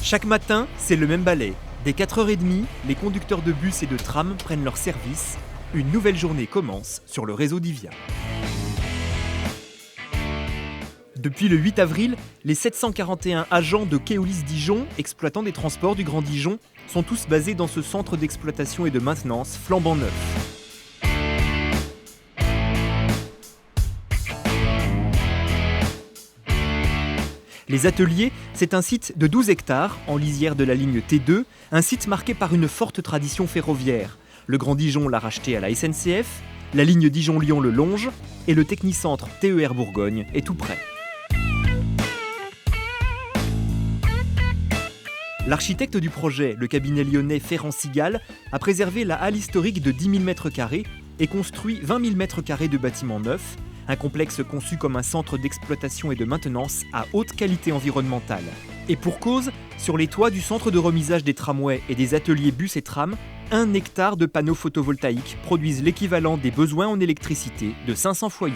Chaque matin, c'est le même balai. Dès 4h30, les conducteurs de bus et de tram prennent leur service. Une nouvelle journée commence sur le réseau Divia. Depuis le 8 avril, les 741 agents de Keolis Dijon, exploitants des transports du Grand Dijon, sont tous basés dans ce centre d'exploitation et de maintenance flambant neuf. Les ateliers, c'est un site de 12 hectares, en lisière de la ligne T2, un site marqué par une forte tradition ferroviaire. Le Grand Dijon l'a racheté à la SNCF, la ligne Dijon-Lyon le longe, et le technicentre TER Bourgogne est tout près. L'architecte du projet, le cabinet lyonnais Ferrand-Sigal, a préservé la halle historique de 10 000 m² et construit 20 000 m² de bâtiments neufs, un complexe conçu comme un centre d'exploitation et de maintenance à haute qualité environnementale. Et pour cause, sur les toits du centre de remisage des tramways et des ateliers bus et trams, 1 hectare de panneaux photovoltaïques produisent l'équivalent des besoins en électricité de 500 foyers.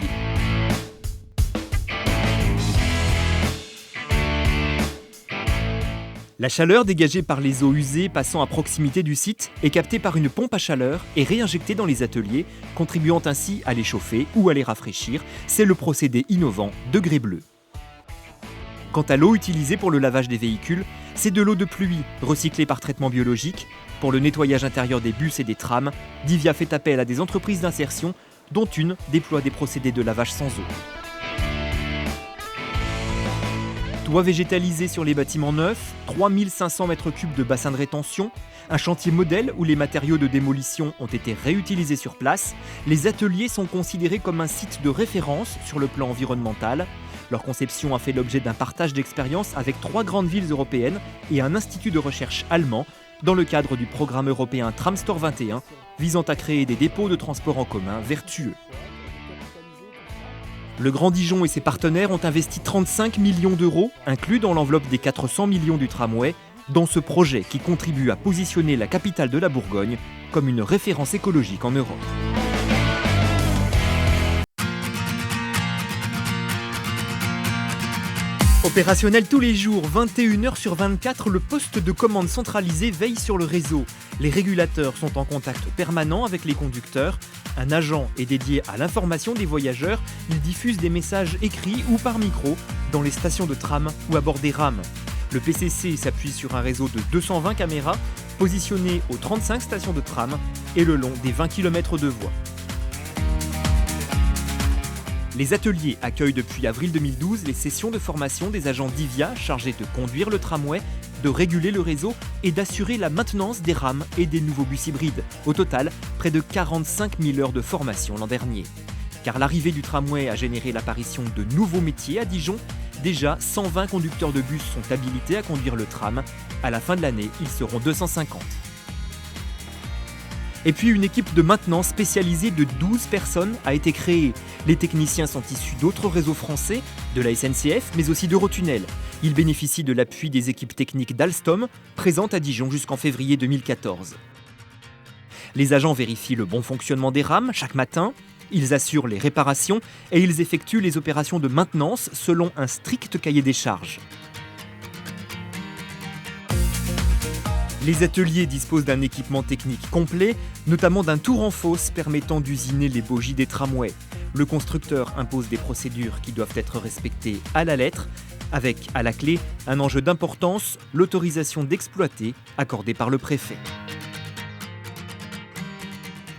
La chaleur dégagée par les eaux usées passant à proximité du site est captée par une pompe à chaleur et réinjectée dans les ateliers, contribuant ainsi à les chauffer ou à les rafraîchir. C'est le procédé innovant Degré Bleu. Quant à l'eau utilisée pour le lavage des véhicules, c'est de l'eau de pluie, recyclée par traitement biologique. Pour le nettoyage intérieur des bus et des trams, Divia fait appel à des entreprises d'insertion, dont une déploie des procédés de lavage sans eau. Toits végétalisés sur les bâtiments neufs, 3500 m3 de bassins de rétention, un chantier modèle où les matériaux de démolition ont été réutilisés sur place, les ateliers sont considérés comme un site de référence sur le plan environnemental. Leur conception a fait l'objet d'un partage d'expériences avec 3 grandes villes européennes et un institut de recherche allemand dans le cadre du programme européen Tramstore 21, visant à créer des dépôts de transport en commun vertueux. Le Grand Dijon et ses partenaires ont investi 35 millions d'euros, inclus dans l'enveloppe des 400 millions du tramway, dans ce projet qui contribue à positionner la capitale de la Bourgogne comme une référence écologique en Europe. Opérationnel tous les jours, 21h sur 24, le poste de commande centralisé veille sur le réseau. Les régulateurs sont en contact permanent avec les conducteurs. Un agent est dédié à l'information des voyageurs. Il diffuse des messages écrits ou par micro dans les stations de tram ou à bord des rames. Le PCC s'appuie sur un réseau de 220 caméras positionnées aux 35 stations de tram et le long des 20 km de voies. Les ateliers accueillent depuis avril 2012 les sessions de formation des agents Divia chargés de conduire le tramway, de réguler le réseau et d'assurer la maintenance des rames et des nouveaux bus hybrides. Au total, près de 45 000 heures de formation l'an dernier. Car l'arrivée du tramway a généré l'apparition de nouveaux métiers à Dijon. Déjà, 120 conducteurs de bus sont habilités à conduire le tram. À la fin de l'année, ils seront 250. Et puis une équipe de maintenance spécialisée de 12 personnes a été créée. Les techniciens sont issus d'autres réseaux français, de la SNCF, mais aussi d'Eurotunnel. Ils bénéficient de l'appui des équipes techniques d'Alstom, présentes à Dijon jusqu'en février 2014. Les agents vérifient le bon fonctionnement des rames chaque matin, ils assurent les réparations et ils effectuent les opérations de maintenance selon un strict cahier des charges. Les ateliers disposent d'un équipement technique complet, notamment d'un tour en fosse permettant d'usiner les bogies des tramways. Le constructeur impose des procédures qui doivent être respectées à la lettre, avec, à la clé, un enjeu d'importance, l'autorisation d'exploiter accordée par le préfet.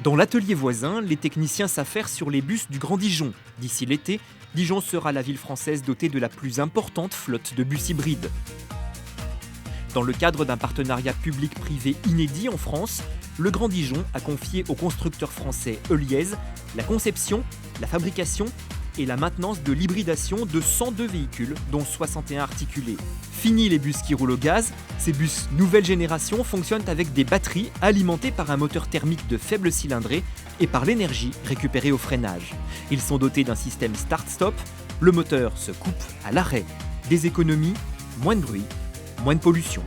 Dans l'atelier voisin, les techniciens s'affairent sur les bus du Grand Dijon. D'ici l'été, Dijon sera la ville française dotée de la plus importante flotte de bus hybrides. Dans le cadre d'un partenariat public-privé inédit en France, le Grand Dijon a confié au constructeur français Heuliez la conception, la fabrication et la maintenance de l'hybridation de 102 véhicules, dont 61 articulés. Fini les bus qui roulent au gaz, ces bus nouvelle génération fonctionnent avec des batteries alimentées par un moteur thermique de faible cylindrée et par l'énergie récupérée au freinage. Ils sont dotés d'un système start-stop, le moteur se coupe à l'arrêt. Des économies, moins de bruit, moins de pollution.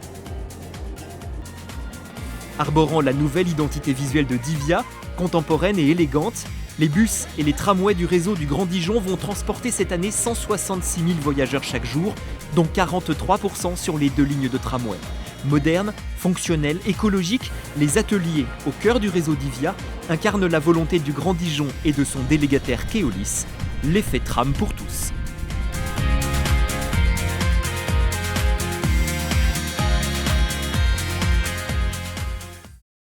Arborant la nouvelle identité visuelle de Divia, contemporaine et élégante, Les bus et les tramways du réseau du Grand Dijon vont transporter cette année 166 000 voyageurs chaque jour, dont 43% sur les 2 lignes de tramway. Modernes, fonctionnels, écologiques, les ateliers, au cœur du réseau Divia, incarnent la volonté du Grand Dijon et de son délégataire Keolis, l'effet tram pour tous.